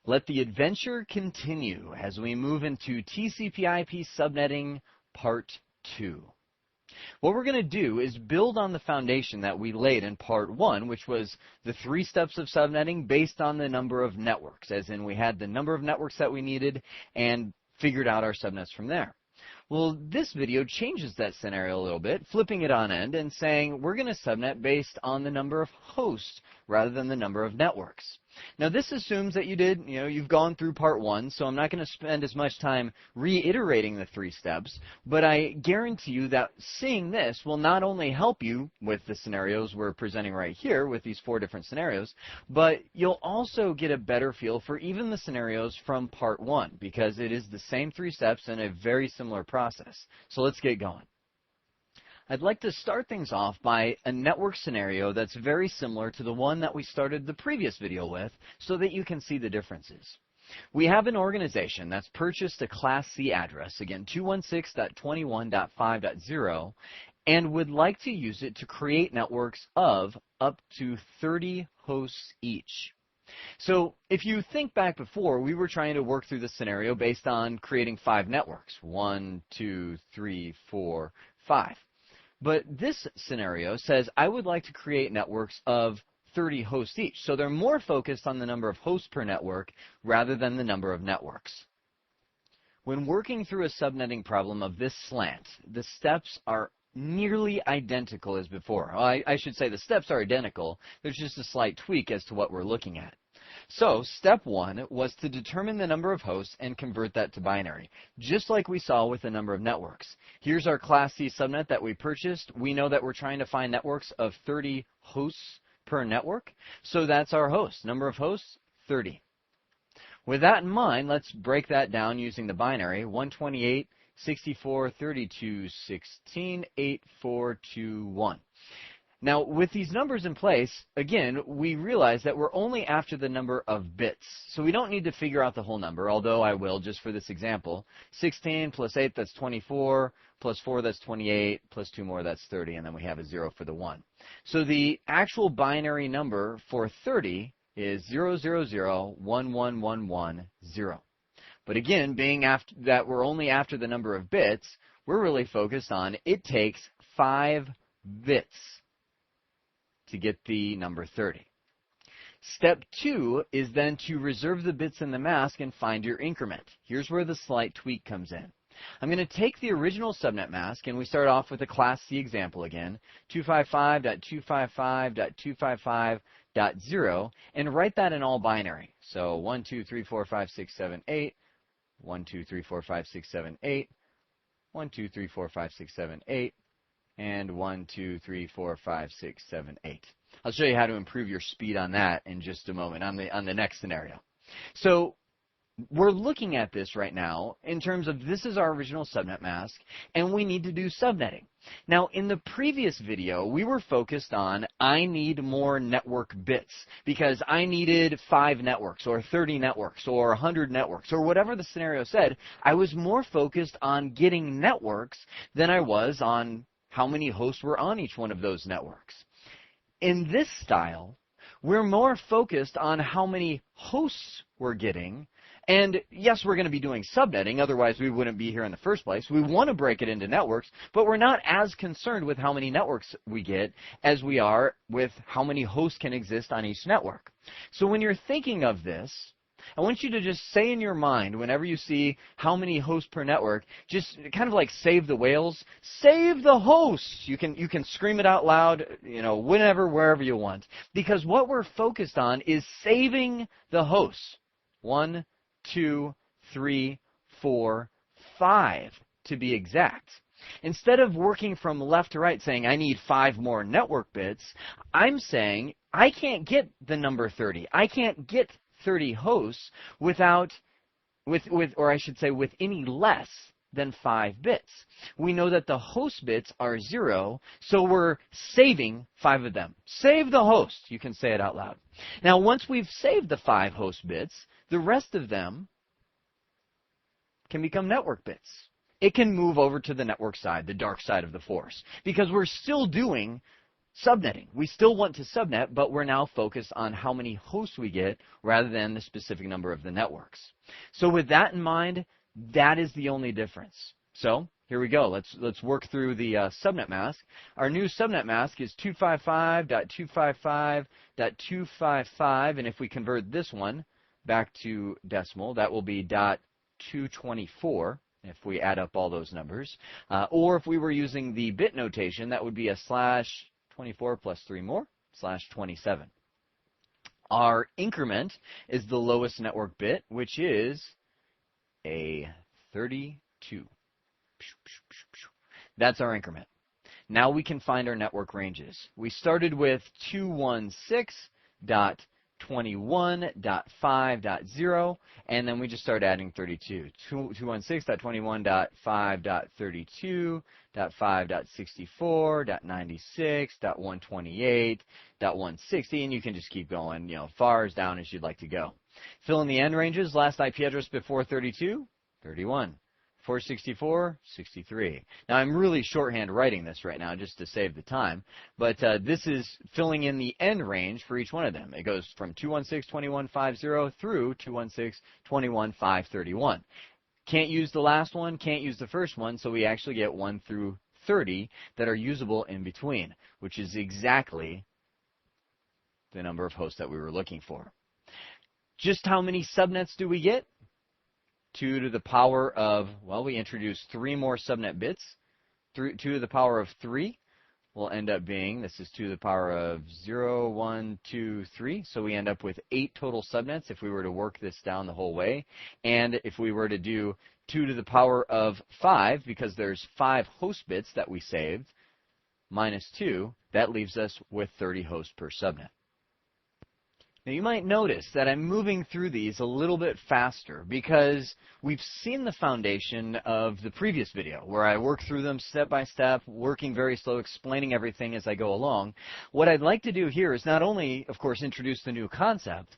Let the adventure continue as we move into TCP/IP subnetting Part 2. What we're going to do is build on the foundation that we laid in Part 1, which was the 3 steps of subnetting based on the number of networks, as in we had the number of networks that we needed and figured out our subnets from there. Well, this video changes that scenario a little bit, flipping it on end and saying we're going to subnet based on the number of hosts rather than the number of networks. Now, this assumes that you've gone through Part 1, so I'm not going to spend as much time reiterating the 3 steps, but I guarantee you that seeing this will not only help you with the scenarios we're presenting right here with these 4 different scenarios, but you'll also get a better feel for even the scenarios from Part 1, because it is the same 3 steps and a very similar process. So let's get going. I'd like to start things off by a network scenario that's very similar to the one that we started the previous video with so that you can see the differences. We have an organization that's purchased a Class C address, again 216.21.5.0, and would like to use it to create networks of up to 30 hosts each. So if you think back before, we were trying to work through the scenario based on creating 5 networks, 1, 2, 3, 4, 5. But this scenario says I would like to create networks of 30 hosts each. So they're more focused on the number of hosts per network rather than the number of networks. When working through a subnetting problem of this slant, the steps are nearly identical as before. Well, I should say the steps are identical. There's just a slight tweak as to what we're looking at. So step 1 was to determine the number of hosts and convert that to binary, just like we saw with the number of networks. Here's our Class C subnet that we purchased. We know that we're trying to find networks of 30 hosts per network, so that's our host. Number of hosts, 30. With that in mind, let's break that down using the binary 128, 64, 32, 16, 8, 4, 2, 1. Now, with these numbers in place, again, we realize that we're only after the number of bits. So we don't need to figure out the whole number, although I will just for this example. 16 plus 8, that's 24, plus 4, that's 28, plus 2 more, that's 30, and then we have a 0 for the 1. So the actual binary number for 30 is 0001111, But again, being after that we're only after the number of bits, we're really focused on it takes 5 bits to get the number 30. Step 2 is then to reserve the bits in the mask and find your increment. Here's where the slight tweak comes in. I'm going to take the original subnet mask, and we start off with a Class C example again, 255.255.255.0, and write that in all binary. So 1, 2, 3, 4, 5, 6, 7, 8, 1, 2, 3, 4, 5, 6, 7, 8, 1, 2, 3, 4, 5, 6, 7, 8, and 1, 2, 3, 4, 5, 6, 7, 8. I'll show you how to improve your speed on that in just a moment on the next scenario. So we're looking at this right now in terms of this is our original subnet mask, and we need to do subnetting. Now, in the previous video, we were focused on I need more network bits because I needed 5 networks or 30 networks or 100 networks or whatever the scenario said. I was more focused on getting networks than I was on how many hosts were on each one of those networks. In this style, we're more focused on how many hosts we're getting. And yes, we're going to be doing subnetting, otherwise we wouldn't be here in the first place. We want to break it into networks, but we're not as concerned with how many networks we get as we are with how many hosts can exist on each network. So when you're thinking of this, I want you to just say in your mind, whenever you see how many hosts per network, just kind of like save the whales, save the hosts. You can scream it out loud, whenever, wherever you want. Because what we're focused on is saving the hosts. 1, 2, 3, 4, 5 to be exact. Instead of working from left to right saying I need 5 more network bits, I'm saying I can't get the number 30. I can't get 30 hosts with any less than 5 bits. We know that the host bits are 0, so we're saving 5 of them. Save the host. You can say it out loud. Now, once we've saved the 5 host bits, the rest of them can become network bits. It can move over to the network side, the dark side of the force, because we're still doing subnetting. We still want to subnet, but we're now focused on how many hosts we get rather than the specific number of the networks. So with that in mind, that is the only difference. So here we go. Let's work through the subnet mask. Our new subnet mask is 255.255.255, and if we convert this one back to decimal, that will be .224. If we add up all those numbers, or if we were using the bit notation, that would be a /24 plus 3 more, /27. Our increment is the lowest network bit, which is a 32. That's our increment. Now we can find our network ranges. We started with 216.21.5.0, and then we just start adding 32. 216.21.5.32.5.64.96.128.160, and you can just keep going, far as down as you'd like to go. Fill in the end ranges. Last IP address before 32, 31. 464, 63. Now, I'm really shorthand writing this right now just to save the time, but this is filling in the end range for each one of them. It goes from 216.21.5.0 through 216.21.5.31. Can't use the last one, can't use the first one, so we actually get 1 through 30 that are usable in between, which is exactly the number of hosts that we were looking for. Just how many subnets do we get? 2 to the power of, well, we introduced 3 more subnet bits. 2 to the power of 3 will end up being, this is 2 to the power of 0, 1, 2, 3. So we end up with 8 total subnets if we were to work this down the whole way. And if we were to do 2 to the power of 5, because there's 5 host bits that we saved, minus 2, that leaves us with 30 hosts per subnet. Now you might notice that I'm moving through these a little bit faster because we've seen the foundation of the previous video where I work through them step by step, working very slow, explaining everything as I go along. What I'd like to do here is not only, of course, introduce the new concept,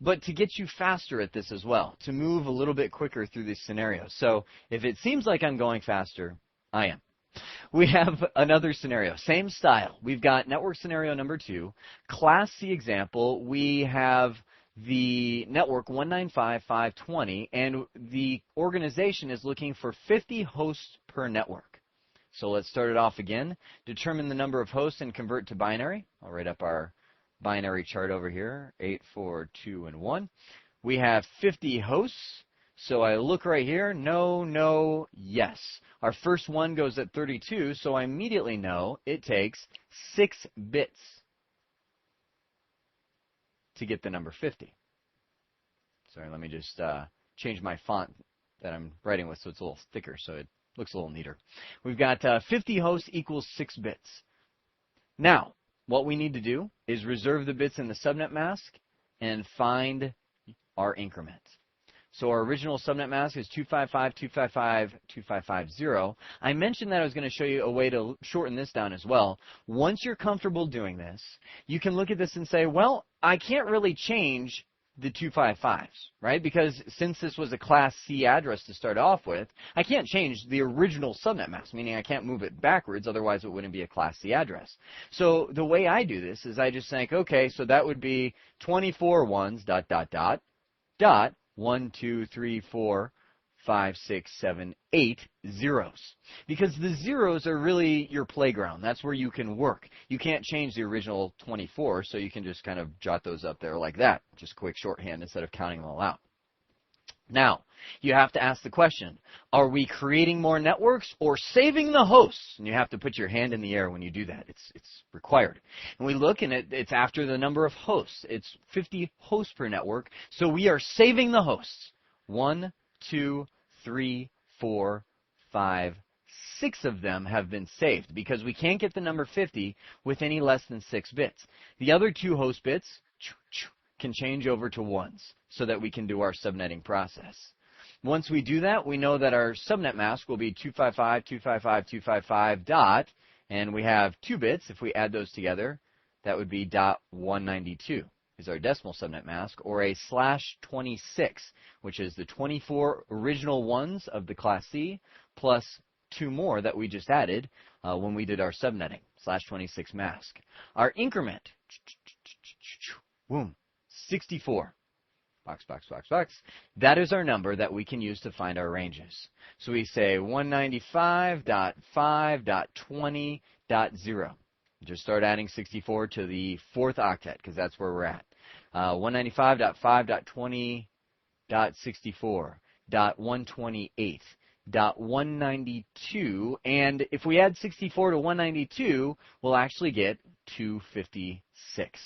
but to get you faster at this as well, to move a little bit quicker through these scenarios. So if it seems like I'm going faster, I am. We have another scenario, same style. We've got network scenario number 2, Class C example. We have the network 195.520, and the organization is looking for 50 hosts per network. So let's start it off again. Determine the number of hosts and convert to binary. I'll write up our binary chart over here, 8, 4, 2, and 1. We have 50 hosts. So I look right here, no, no, yes. Our first one goes at 32, so I immediately know it takes 6 bits to get the number 50. Sorry, let me just change my font that I'm writing with so it's a little thicker so it looks a little neater. We've got 50 hosts equals 6 bits. Now, what we need to do is reserve the bits in the subnet mask and find our increment. So our original subnet mask is 255.255.255.0. I mentioned that I was going to show you a way to shorten this down as well. Once you're comfortable doing this, you can look at this and say, well, I can't really change the 255s, right? Because since this was a Class C address to start off with, I can't change the original subnet mask, meaning I can't move it backwards, otherwise it wouldn't be a Class C address. So the way I do this is I just think, okay, so that would be 24 ones, ... 1, 2, 3, 4, 5, 6, 7, 8 zeros. Because the zeros are really your playground. That's where you can work. You can't change the original 24, so you can just kind of jot those up there like that. Just quick shorthand instead of counting them all out. Now, you have to ask the question, are we creating more networks or saving the hosts? And you have to put your hand in the air when you do that. It's required. And we look, and it's after the number of hosts. It's 50 hosts per network, so we are saving the hosts. 1, 2, 3, 4, 5, 6 of them have been saved because we can't get the number 50 with any less than 6 bits. The other 2 host bits can change over to 1s so that we can do our subnetting process. Once we do that, we know that our subnet mask will be 255.255.255 dot, and we have 2 bits. If we add those together, that would be .192 is our decimal subnet mask, or a /26, which is the 24 original ones of the Class C plus 2 more that we just added when we did our subnetting. /26 mask. Our increment, boom, 64. Box, box, box, box. That is our number that we can use to find our ranges. So we say 195.5.20.0. Just start adding 64 to the 4th octet, because that's where we're at. 195.5.20.128.192, and if we add 64 to 192, we'll actually get 256.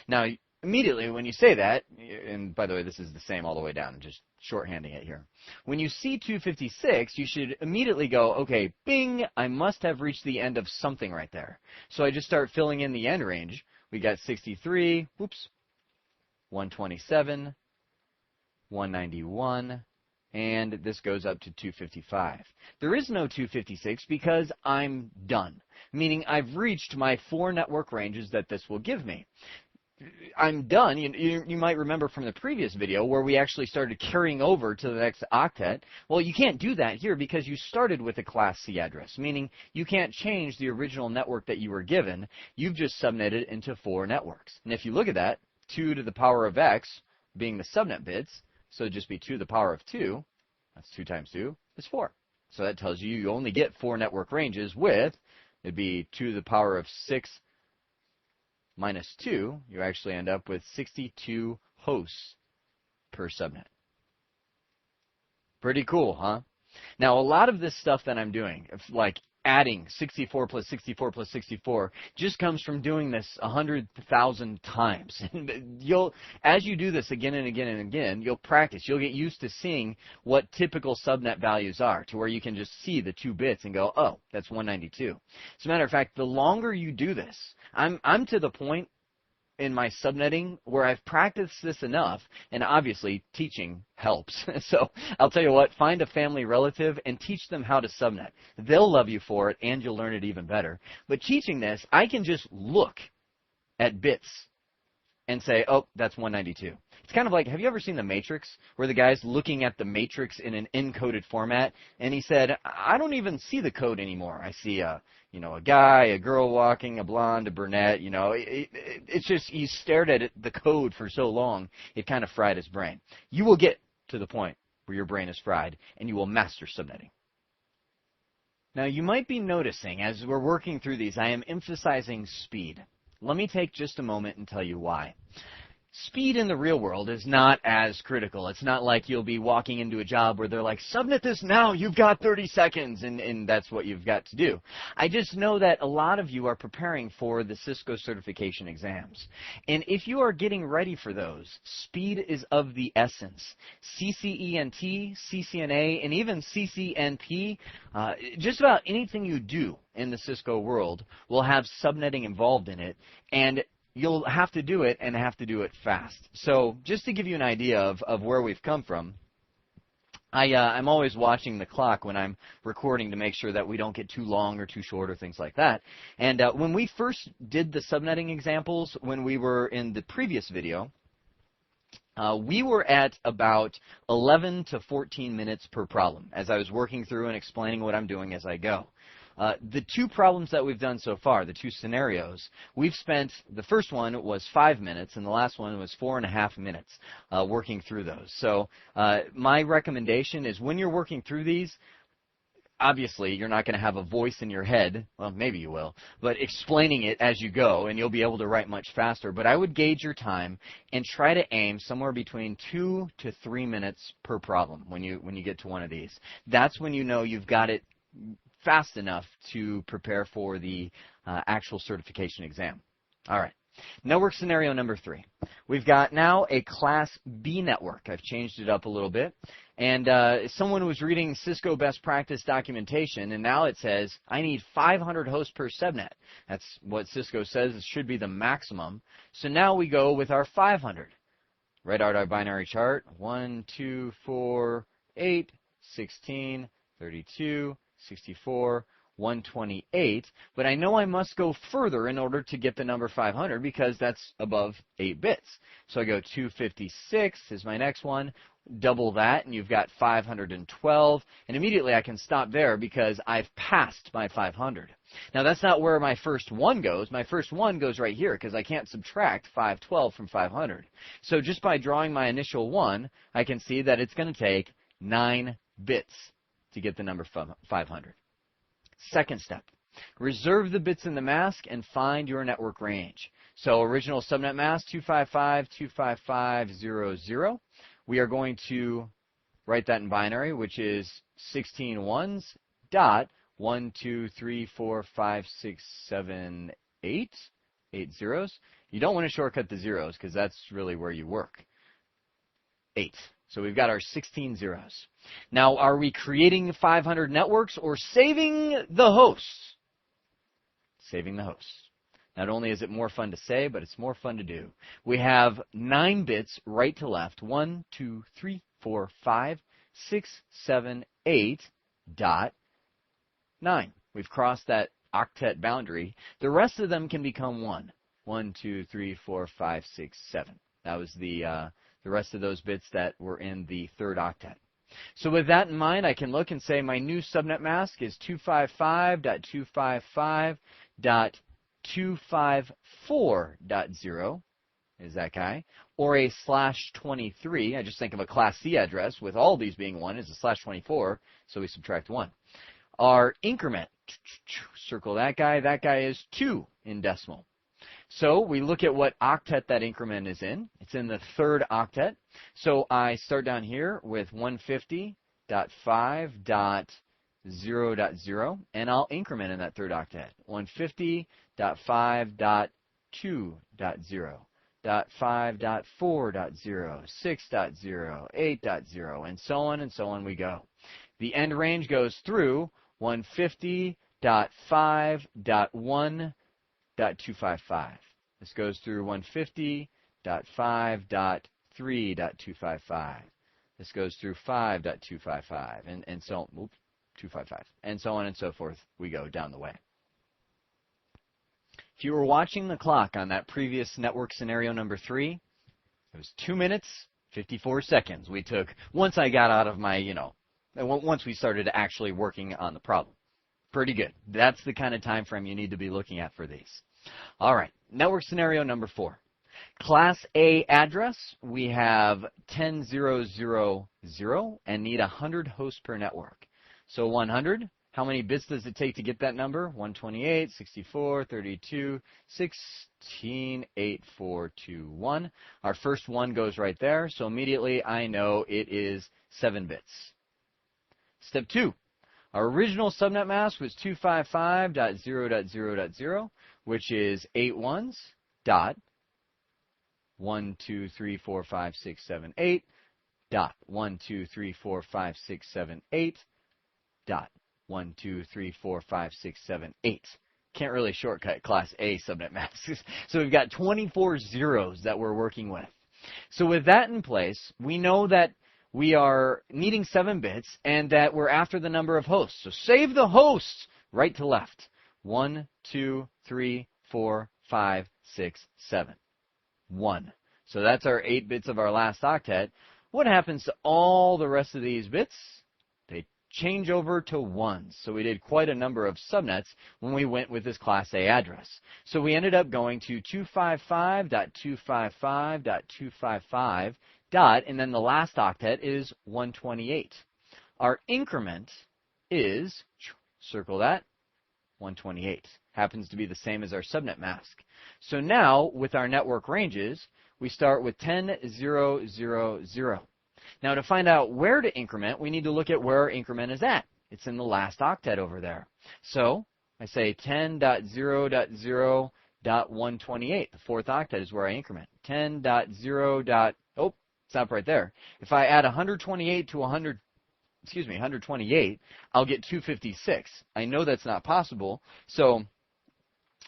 Now, immediately when you say that, and by the way, this is the same all the way down, I'm just shorthanding it here. When you see 256, you should immediately go, okay, bing, I must have reached the end of something right there. So I just start filling in the end range. We got 63, whoops, 127, 191, and this goes up to 255. There is no 256 because I'm done, meaning I've reached my 4 network ranges that this will give me. I'm done. You might remember from the previous video where we actually started carrying over to the next octet. Well, you can't do that here because you started with a class C address, meaning you can't change the original network that you were given. You've just subnetted into 4 networks. And if you look at that, 2 to the power of x being the subnet bits, so it'd just be 2 to the power of 2. That's 2 times 2 is 4. So that tells you you only get 4 network ranges with, it'd be 2 to the power of 6 minus 2, you actually end up with 62 hosts per subnet. Pretty cool, huh? Now, a lot of this stuff that I'm doing, like adding 64 plus 64 plus 64, just comes from doing this 100,000 times. As you do this again and again and again, you'll practice. You'll get used to seeing what typical subnet values are, to where you can just see the 2 bits and go, oh, that's 192. As a matter of fact, the longer you do this, I'm to the point in my subnetting where I've practiced this enough, and obviously teaching helps. So I'll tell you what, find a family relative and teach them how to subnet. They'll love you for it, and you'll learn it even better. But teaching this, I can just look at bits and say, oh, that's 192. It's kind of like, have you ever seen The Matrix, where the guy's looking at the matrix in an encoded format, and he said, I don't even see the code anymore. I see a guy, a girl walking, a blonde, a brunette, it's just, he stared at the code for so long, it kind of fried his brain. You will get to the point where your brain is fried, and you will master subnetting. Now, you might be noticing, as we're working through these, I am emphasizing speed. Let me take just a moment and tell you why. Speed in the real world is not as critical. It's not like you'll be walking into a job where they're like, subnet this now, you've got 30 seconds, and that's what you've got to do. I just know that a lot of you are preparing for the Cisco certification exams. And if you are getting ready for those, speed is of the essence. CCENT, CCNA, and even CCNP, just about anything you do in the Cisco world will have subnetting involved in it, and you'll have to do it and have to do it fast. So just to give you an idea of where we've come from, I'm always watching the clock when I'm recording to make sure that we don't get too long or too short or things like that. And when we first did the subnetting examples, when we were in the previous video, we were at about 11 to 14 minutes per problem as I was working through and explaining what I'm doing as I go. The 2 problems that we've done so far, the 2 scenarios, we've spent, the first one was 5 minutes, and the last one was 4.5 minutes working through those. So my recommendation is when you're working through these, obviously you're not going to have a voice in your head, well, maybe you will, but explaining it as you go, and you'll be able to write much faster. But I would gauge your time and try to aim somewhere between 2 to 3 minutes per problem when you get to one of these. That's when you know you've got it fast enough to prepare for the actual certification exam. All right. Network scenario number 3. We've got now a Class B network. I've changed it up a little bit. And someone was reading Cisco best practice documentation, and now it says, I need 500 hosts per subnet. That's what Cisco says it should be the maximum. So now we go with our 500. Write out our binary chart. 1, 2, 4, 8, 16, 32, 64, 128, but I know I must go further in order to get the number 500 because that's above 8 bits. So I go 256 is my next one. Double that, and you've got 512, and immediately I can stop there because I've passed my 500. Now, that's not where my first one goes. My first one goes right here because I can't subtract 512 from 500. So just by drawing my initial one, I can see that it's going to take 9 bits to get the number 500. Second step, reserve the bits in the mask and find your network range. So original subnet mask 255.255.0.0. We are going to write that in binary, which is 16 ones dot 1, 2, 3, 4, 5, 6, 7, 8. 8 zeros. You don't want to shortcut the zeros because that's really where you work. 8. So we've got our 16 zeros. Now, are we creating 500 networks or saving the hosts? Saving the hosts. Not only is it more fun to say, but it's more fun to do. We have 9 bits right to left. 1, 2, 3, 4, 5, 6, 7, 8, dot 9. We've crossed that octet boundary. The rest of them can become 1. 1, 2, 3, 4, 5, 6, 7. That was the rest of those bits that were in the third octet. So with that in mind, I can look and say my new subnet mask is 255.255.254.0 is that guy, or a /23. I just think of a class C address with all these being 1 is a /24, so we subtract 1. Our increment, circle that guy is 2 in decimal. So we look at what octet that increment is in. It's in the third octet. So I start down here with 150.5.0.0, and I'll increment in that third octet. 150.5.2.0, .5.4.0, 6.0, 8.0, and so on we go. The end range goes through 150.5.1.255. This goes through 150.5.3.255. This goes through 5.255, and so 255, and so on and so forth. We go down the way. If you were watching the clock on that previous network scenario number 3, it was 2 minutes, 54 seconds we took once I got out of my, once we started actually working on the problem. Pretty good. That's the kind of time frame you need to be looking at for these. All right, network scenario number 4. Class A address, we have 10,000 and need 100 hosts per network. So 100, how many bits does it take to get that number? 128, 64, 32, 16, 8, 4, 2, 1. Our first one goes right there, so immediately I know it is 7 bits. Step 2. Our original subnet mask was 255.0.0.0, which is 8 ones dot 1, 2, 3, 4, 5, 6, 7, 8 dot 1, 2, 3, 4, 5, 6, 7, 8 dot 1, 2, 3, 4, 5, 6, 7, 8. Can't really shortcut class A subnet masks. So we've got 24 zeros that we're working with. So with that in place, we know that we are needing 7 bits and that we're after the number of hosts. So save the hosts right to left. 1, 2, 3, 4, 5, 6, 7. 1. So that's our 8 bits of our last octet. What happens to all the rest of these bits? They change over to 1s. So we did quite a number of subnets when we went with this class A address. So we ended up going to 255.255.255 dot, and then the last octet is 128. Our increment is, circle that, 128. Happens to be the same as our subnet mask. So now, with our network ranges, we start with 10,000. Now, to find out where to increment, we need to look at where our increment is at. It's in the last octet over there. So I say 10.0.0.128. The fourth octet is where I increment. 10.0. Oh, stop right there. If I add 128 to 128, I'll get 256. I know that's not possible, so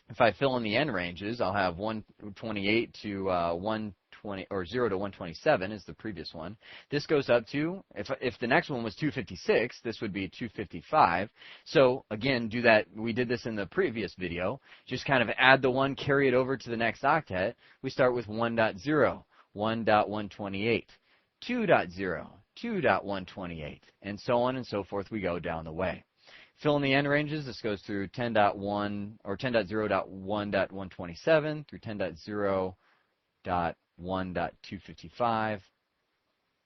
if I fill in the end ranges, I'll have 128 to 128 120 or 0 to 127 is the previous one. This goes up to, if the next one was 256, this would be 255. So again, do that. We did this in the previous video. Just kind of add the 1, carry it over to the next octet. We start with 1.0, 1.128, 2.0, 2.128, and so on and so forth. We go down the way. Fill in the end ranges. This goes through 10.1 or 10.0.1.127 through 10.0.1.255.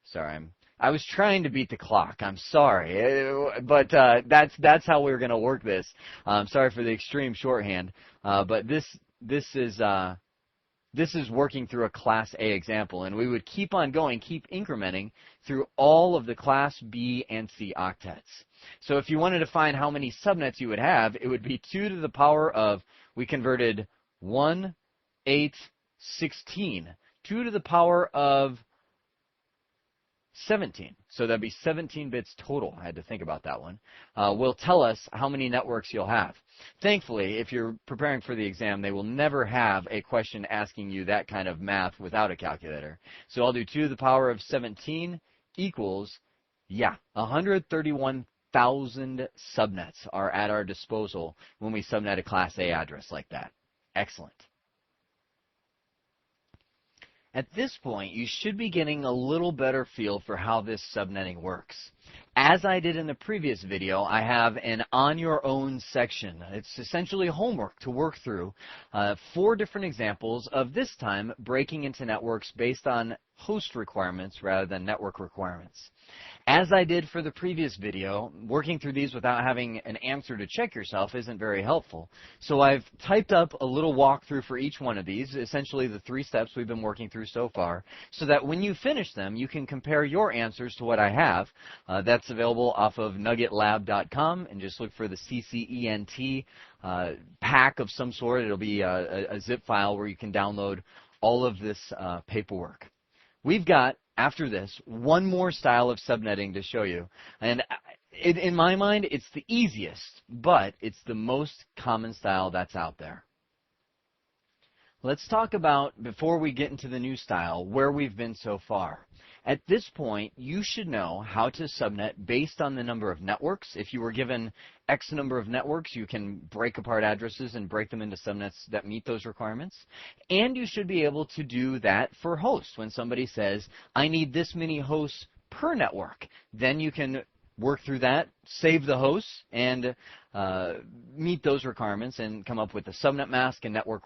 Sorry, I was trying to beat the clock. I'm sorry, but that's how we're going to work this. Sorry for the extreme shorthand, but this is working through a Class A example, and we would keep on going, keep incrementing through all of the Class B and C octets. So if you wanted to find how many subnets you would have, it would be 2 to the power of, we converted 1, 8, 16, 2 to the power of 17. So that'd be 17 bits total. I had to think about that one. Will tell us how many networks you'll have. Thankfully, if you're preparing for the exam, they will never have a question asking you that kind of math without a calculator. So I'll do 2 to the power of 17 equals, 131,000 subnets are at our disposal when we subnet a Class A address like that. Excellent. At this point, you should be getting a little better feel for how this subnetting works. As I did in the previous video, I have an on your own section. It's essentially homework to work through 4 different examples of this time breaking into networks based on host requirements rather than network requirements. As I did for the previous video, working through these without having an answer to check yourself isn't very helpful. So I've typed up a little walkthrough for each one of these, essentially the 3 steps we've been working through so far, so that when you finish them, you can compare your answers to what I have. That's available off of nuggetlab.com, and just look for the ccent pack of some sort. It'll be a zip file where you can download all of this paperwork. We've got, after this, one more style of subnetting to show you. And in my mind, it's the easiest, but it's the most common style that's out there. Let's talk about, before we get into the new style, where we've been so far. At this point, you should know how to subnet based on the number of networks. If you were given X number of networks, you can break apart addresses and break them into subnets that meet those requirements. And you should be able to do that for hosts. When somebody says, I need this many hosts per network, then you can work through that, save the hosts, and meet those requirements and come up with a subnet mask and network